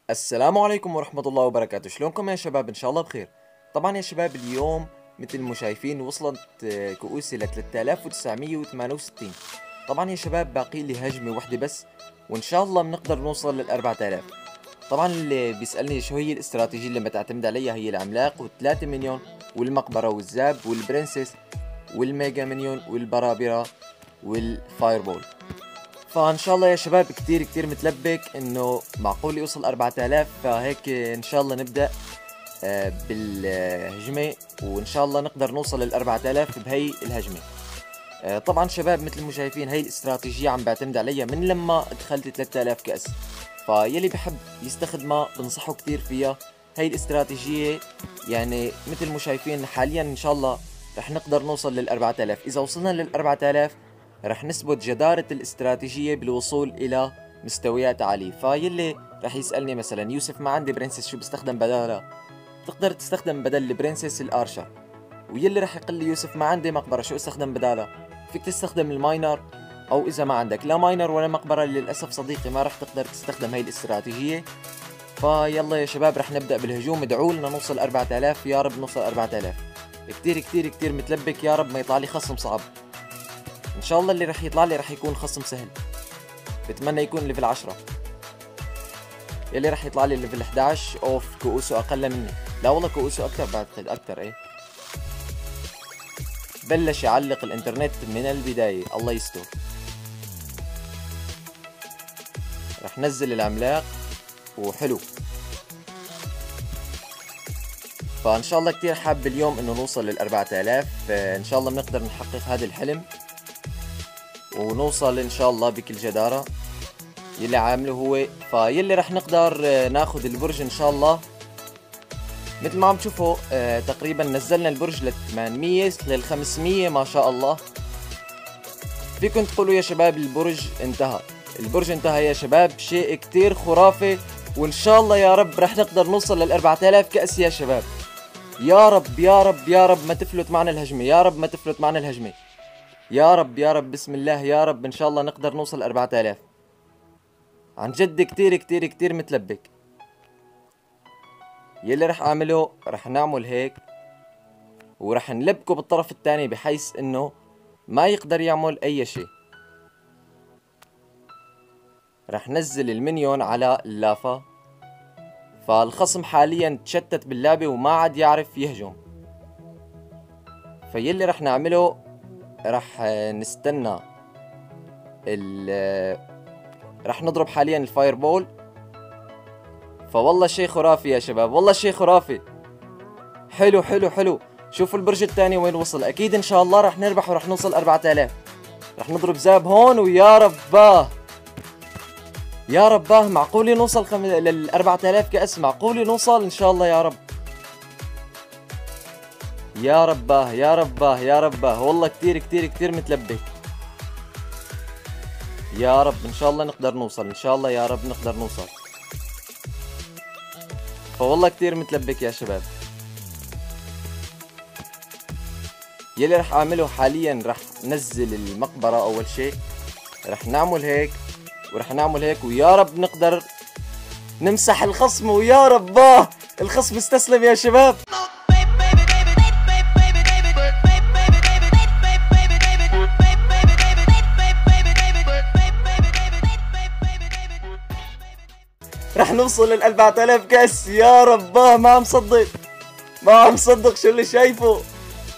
السلام عليكم ورحمة الله وبركاته. شلونكم يا شباب؟ ان شاء الله بخير. طبعا يا شباب اليوم مثل ما شايفين وصلت كؤوسي ل 3968. طبعا يا شباب باقي لي هجمة واحدة بس وان شاء الله بنقدر نوصل لل 4000. طبعا اللي بيسألني شو هي الاستراتيجية اللي بتعتمد عليها، هي العملاق وال3 مليون والمقبرة والزاب والبرنسس والميجا مليون والبرابرة والفايربول. فان شاء الله يا شباب كتير متلبك انه معقول يوصل 4000، فهيك ان شاء الله نبدأ بالهجمة وان شاء الله نقدر نوصل لل 4000 بهي الهجمة. طبعا شباب مثل ما شايفين هي الاستراتيجية عم بعتمد عليها من لما دخلت 3000 كأس، فيلي بحب يستخدمها بنصحه كتير فيها. هي الاستراتيجية يعني مثل ما شايفين حاليا ان شاء الله رح نقدر نوصل لل 4000. اذا وصلنا لل 4000 رح نثبت جدارة الاستراتيجية بالوصول الى مستويات عالية. فيلي رح يسألني مثلا يوسف ما عندي برنسس شو بستخدم بدالها، تقدر تستخدم بدل البرنسس الارشر. ويلي رح يقول لي يوسف ما عندي مقبرة شو استخدم بدالها، فيك تستخدم الماينر، او اذا ما عندك لا ماينر ولا مقبرة للاسف صديقي ما رح تقدر تستخدم هاي الاستراتيجية. فيلا يا شباب رح نبدأ بالهجوم، ادعوا لنا نوصل 4000 يا رب نوصل 4000. كتير متلبك يا رب ما يطلع لي خصم صعب. ان شاء الله اللي رح يطلع لي رح يكون خصم سهل، بتمنى يكون ليفل 10. يلي رح يطلع لي ليفل 11 اوف كؤوسه اقل مني، لا والله كؤوسه اكثر، بعتقد اكثر. ايه بلش يعلق الانترنت من البداية، الله يستر. رح نزل العملاق وحلو. فان شاء الله كتير حاب اليوم انه نوصل لل 4000، ان شاء الله بنقدر نحقق هذا الحلم ونوصل ان شاء الله بكل جدارة يلي عامله هو. فيلي رح نقدر ناخذ البرج ان شاء الله. مثل ما عم تشوفوا تقريبا نزلنا البرج لل 800 لل 500 ما شاء الله. فيكم تقولوا يا شباب البرج انتهى، البرج انتهى يا شباب، شيء كتير خرافي. وان شاء الله يا رب رح نقدر نوصل لل 4000 كأس يا شباب. يا رب يا رب يا رب ما تفلت معنا الهجمة، يا رب ما تفلت معنا الهجمة، يا رب يا رب بسم الله يا رب ان شاء الله نقدر نوصل 4000. عن جد كتير متلبك. يلي رح اعمله رح نعمل هيك ورح نلبكه بالطرف الثاني بحيث انه ما يقدر يعمل اي شيء. رح نزل المنيون على اللافا، فالخصم حاليا تشتت باللعبة وما عاد يعرف يهجم. فيلي رح نعمله رح نستنى رح نضرب حاليا الفاير بول. فوالله شيء خرافي يا شباب، والله شيء خرافي. حلو. شوفوا البرج الثاني وين وصل، اكيد ان شاء الله رح نربح ورح نوصل 4000. رح نضرب زاب هون ويا رباه يا رباه معقول نوصل لل 4000 كأس، معقول نوصل ان شاء الله يا رب. يا رباه والله كتير متلبك. يا رب ان شاء الله نقدر نوصل، ان شاء الله يا رب نقدر نوصل. فوالله كتير متلبك يا شباب. يلي رح اعمله حاليا رح نزل المقبرة اول شيء، رح نعمل هيك ورح نعمل هيك ويا رب نقدر نمسح الخصم. ويا رب الخصم استسلم يا شباب. رح نوصل لل 4000 كأس يا رباه. ما عم صدق شو اللي شايفه.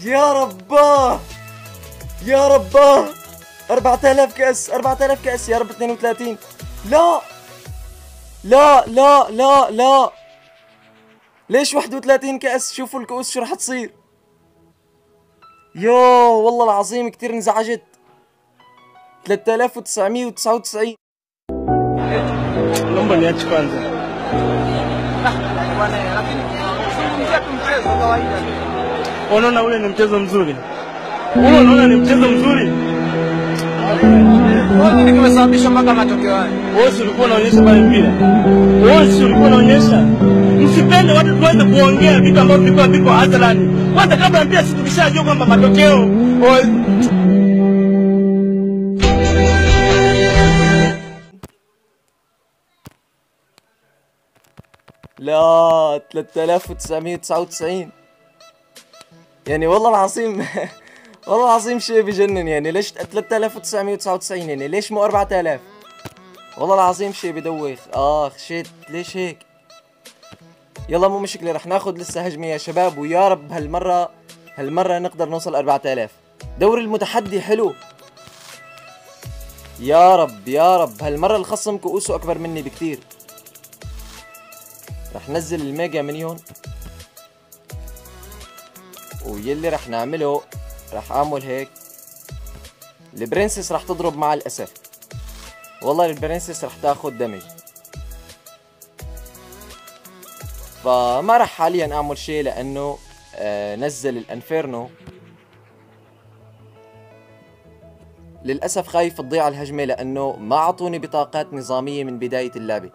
يا رباه 4000 كأس يا رب. 32 لا ليش 31 كأس؟ شوفوا الكؤوس شو رح تصير. والله العظيم كتير انزعجت. 3999. Naomba niache kwanza. Unaona ule ni mchezo mzuri. Unaona ni mchezo mzuri. Wewe kimesababisha mpaka matokeo haya. Wewe ulikuwa unaonyesha pale mpira. Wewe ulikuwa unaonyesha. Msipende watu tuanze kuongea vitu ambavyo vilikuwa viko hadharani. Kwanza kabla mpira sisi tukishajua kwamba matokeo لا 3999. يعني والله العظيم والله العظيم شيء بجنن. يعني ليش 3999؟ يعني ليش مو 4000؟ والله العظيم شيء بدوخ. شيت ليش هيك؟ يلا مو مشكلة، رح ناخذ لسه هجمة يا شباب، ويا رب هالمرة نقدر نوصل 4000. دوري المتحدي حلو. يا رب يا رب هالمرة الخصم كؤوسه أكبر مني بكتير. رح نزل الميجا مليون، ويلي رح نعمله رح أعمل هيك. البرنسس رح تضرب مع الأسف. والله البرنسس رح تاخد دمج، فما رح حاليا أعمل شيء لأنه نزل الانفيرنو. للأسف خايف تضيع الهجمة لأنه ما أعطوني بطاقات نظامية من بداية اللعبة.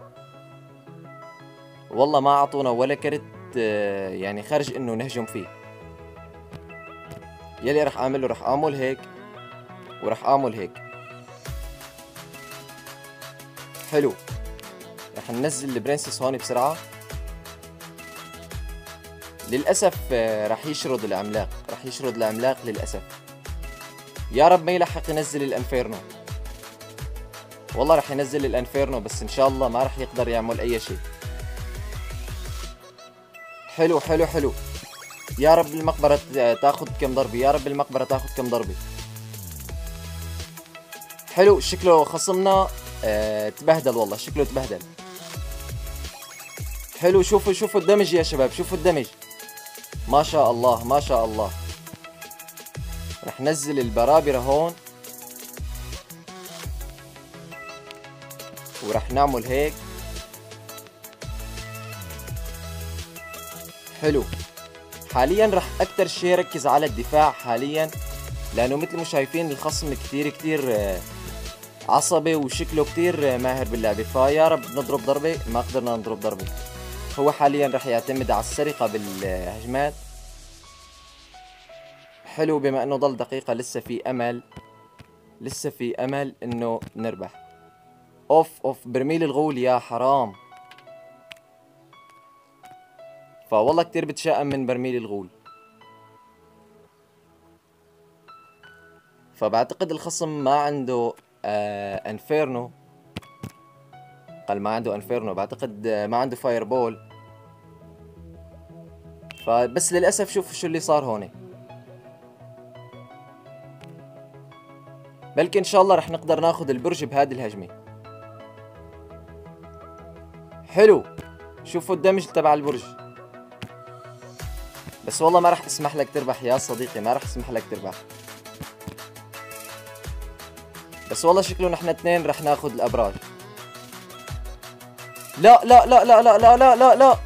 والله ما أعطونا ولا كرت يعني خرج إنه نهجم فيه. يلي رح أعمله رح أعمل هيك ورح أعمل هيك. حلو. رح ننزل البرنسس هون بسرعة. للأسف رح يشرد العملاق للأسف. يا رب ما يلحق ينزل الانفيرنو. والله رح ينزل الانفيرنو بس ان شاء الله ما رح يقدر يعمل اي شيء. حلو حلو حلو. يا رب المقبرة تاخذ كم ضربة، يا رب المقبرة تاخذ كم ضربة. حلو. شكله خصمنا تبهدل، والله شكله تبهدل. حلو. شوفوا الدمج يا شباب، شوفوا الدمج. ما شاء الله ما شاء الله. رح نزل البرابرة هون ورح نعمل هيك. حلو. حاليا رح اكتر شيء ركز على الدفاع حاليا، لانه مثل ما شايفين الخصم كتير عصبي وشكله كتير ماهر باللعبة. فيا رب نضرب ضربة، ما قدرنا نضرب ضربة. هو حاليا رح يعتمد على السرقة بالهجمات. حلو. بما انه ضل دقيقة لسه في امل انه نربح. اوف برميل الغول يا حرام. فوالله كتير بتشائم من برميل الغول. فبعتقد الخصم ما عنده انفيرنو. قال ما عنده انفيرنو، بعتقد ما عنده فاير بول. فبس للاسف شوفوا شو اللي صار هون. بلكي ان شاء الله رح نقدر ناخذ البرج بهذه الهجمة. حلو. شوفوا الدمج تبع البرج. بس والله ما رح اسمح لك تربح يا صديقي، ما رح اسمح لك تربح. بس والله شكله نحن اثنين رح ناخذ الابراج. لا لا لا لا لا لا لا لا لا.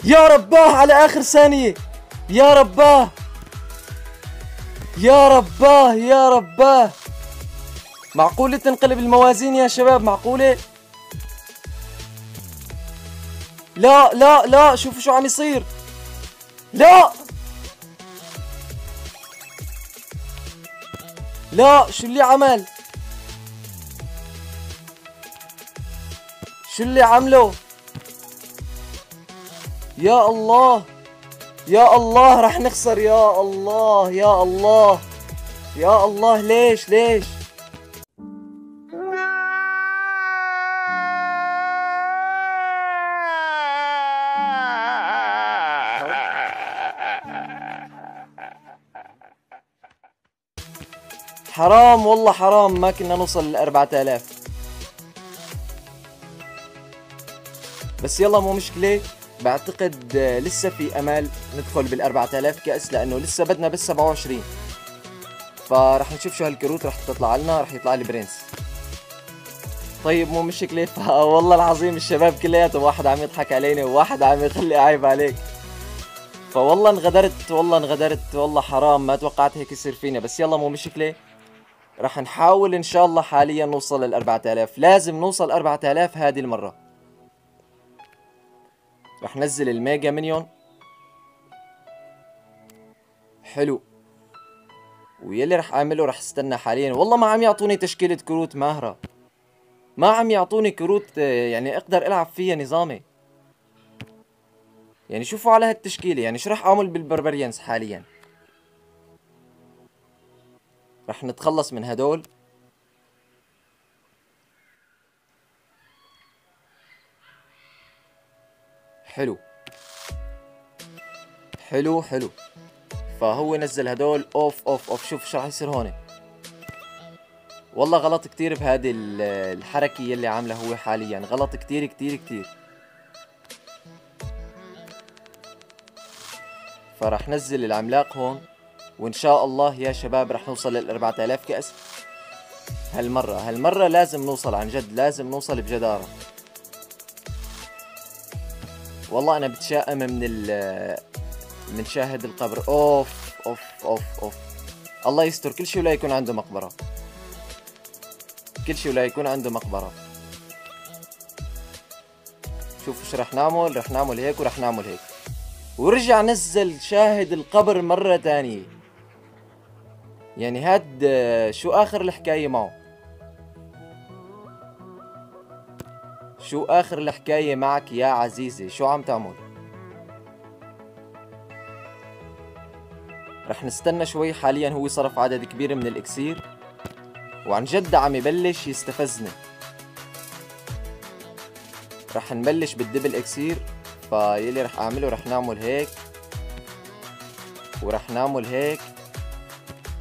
يا رباه على اخر ثانية. يا رباه يا رباه يا رباه. معقولة تنقلب الموازين يا شباب؟ معقولة؟ لا لا لا. شوفوا شو عم يصير. لا لا. شو اللي عمل؟ شو اللي عمله؟ يا الله يا الله رح نخسر. يا الله يا الله يا الله. ليش حرام والله حرام. ما كنا نوصل ل4000. بس يلا مو مشكلة. بعتقد لسه في امل ندخل بال4000 كأس، لانه لسه بدنا بس 27. فرح نشوف شو هالكروت رح تطلع لنا. رح يطلع لي برنس. طيب مو مشكلة. والله العظيم الشباب كلياتهم واحد عم يضحك علينا وواحد عم يخلي عيب عليك. فوالله انغدرت والله حرام. ما توقعت هيك يصير فينا. بس يلا مو مشكلة. رح نحاول ان شاء الله حاليا نوصل لل4000. لازم نوصل 4000 هذه المرة. رح نزل الميجا مليون. حلو. ويلي رح اعمله رح استنى حاليا. والله ما عم يعطوني تشكيلة كروت ماهرة. ما عم يعطوني كروت يعني اقدر العب فيها نظامي. يعني شوفوا على هالتشكيلة، يعني شو رح اعمل بالبربريانز حاليا؟ رح نتخلص من هدول. حلو حلو حلو. فهو نزل هدول اوف اوف اوف. شوف شو رح يصير هون. والله غلط كتير بهذه الحركة يلي عامله هو حاليا، غلط كتير كتير كتير. فرح نزل العملاق هون، وان شاء الله يا شباب رح نوصل لل 4000 كأس. هالمرة لازم نوصل، عن جد لازم نوصل بجدارة. والله انا بتشائم من شاهد القبر. اوف اوف اوف اوف. الله يستر، كل شيء ولا يكون عنده مقبرة، كل شيء ولا يكون عنده مقبرة. شوفوا شو رح نعمل، رح نعمل هيك ورح نعمل هيك، ورجع نزل شاهد القبر مرة تانية. يعني هاد شو آخر الحكاية معه؟ شو آخر الحكاية معك يا عزيزي؟ شو عم تعمل؟ رح نستنى شوي. حاليا هو صرف عدد كبير من الإكسير، وعن جد عم يبلش يستفزني. رح نبلش بالدبل إكسير. فيلي رح أعمله، رح نعمل هيك ورح نعمل هيك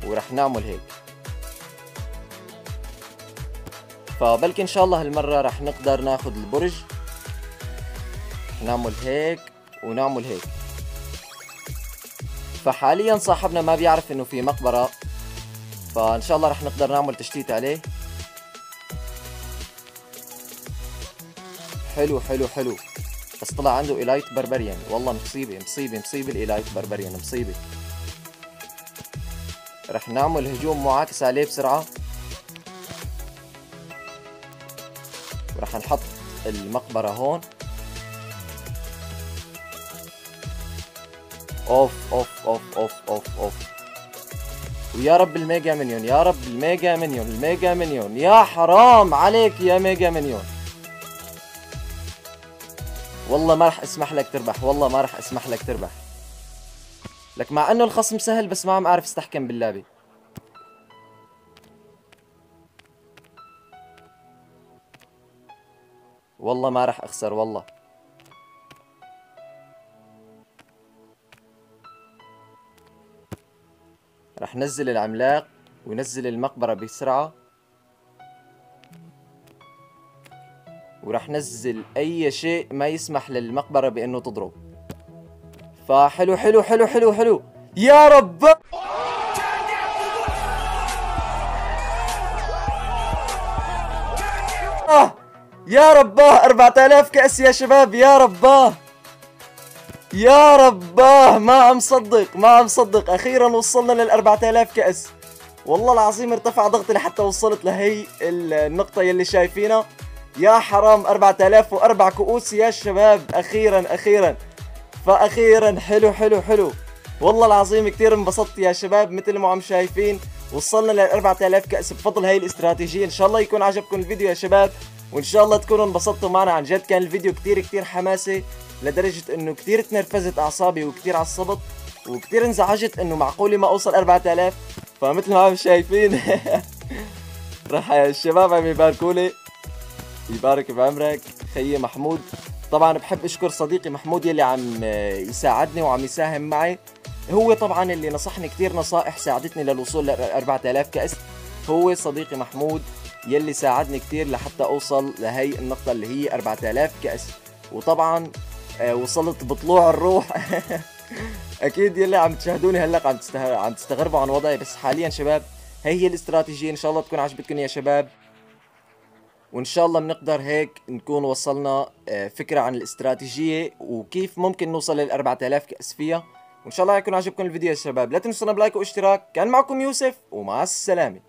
ورح نعمل هيك. فبلكي ان شاء الله هالمرة رح نقدر ناخد البرج. رح نعمل هيك ونعمل هيك. فحاليا صاحبنا ما بيعرف انه في مقبرة، فان شاء الله رح نقدر نعمل تشتيت عليه. حلو حلو حلو. بس طلع عنده إيلايت بربريان. والله مصيبة مصيبة مصيبة الإيلايت بربريان، مصيبة. رح نعمل هجوم معاكس عليه بسرعة، ورح نحط المقبرة هون. اوف اوف اوف اوف اوف اوف. ويا رب الميجا مليون، يا رب الميجا مليون، الميجا مليون. يا حرام عليك يا ميجا مليون. والله ما رح اسمح لك تربح، والله ما رح اسمح لك تربح. لك مع انه الخصم سهل بس ما عم اعرف استحكم باللعبة. والله ما رح اخسر والله. رح نزل العملاق ونزل المقبرة بسرعة، ورح نزل اي شيء ما يسمح للمقبرة بانه تضرب. فحلو حلو حلو حلو حلو. يا رب يا رباه 4000 كأس يا شباب. يا رباه يا رباه. ما عم صدق ما عم صدق. اخيرا وصلنا لل 4000 كأس. والله العظيم ارتفع ضغطي لحتى وصلت لهي النقطة يلي شايفينها. يا حرام 4004 كؤوس يا شباب. اخيرا اخيرا. فاخيرا حلو حلو حلو. والله العظيم كثير انبسطت يا شباب. مثل ما عم شايفين وصلنا لل 4000 كأس بفضل هاي الاستراتيجية. ان شاء الله يكون عجبكم الفيديو يا شباب، وان شاء الله تكونوا انبسطتوا معنا. عن جد كان الفيديو كثير حماسي، لدرجة انه كثير تنرفزت اعصابي وكثير عصبت وكثير انزعجت انه معقولة ما اوصل 4000. فمثل ما عم شايفين راح الشباب عم يباركوا لي. يبارك بعمرك خيي محمود. طبعا بحب اشكر صديقي محمود يلي عم يساعدني وعم يساهم معي. هو طبعا اللي نصحني كثير نصائح ساعدتني للوصول ل 4000 كأس. هو صديقي محمود يلي ساعدني كثير لحتى اوصل لهي النقطة اللي هي 4000 كأس. وطبعا وصلت بطلوع الروح. اكيد يلي عم تشاهدوني هلا عم تستغربوا عن وضعي، بس حاليا شباب هي الاستراتيجية. ان شاء الله تكون عجبتكم يا شباب، وان شاء الله بنقدر هيك نكون وصلنا فكرة عن الاستراتيجية وكيف ممكن نوصل لل 4000 كأس فيها. وان شاء الله يكون عجبكم الفيديو يا شباب. لا تنسونا بلايك واشتراك. كان معكم يوسف ومع السلامة.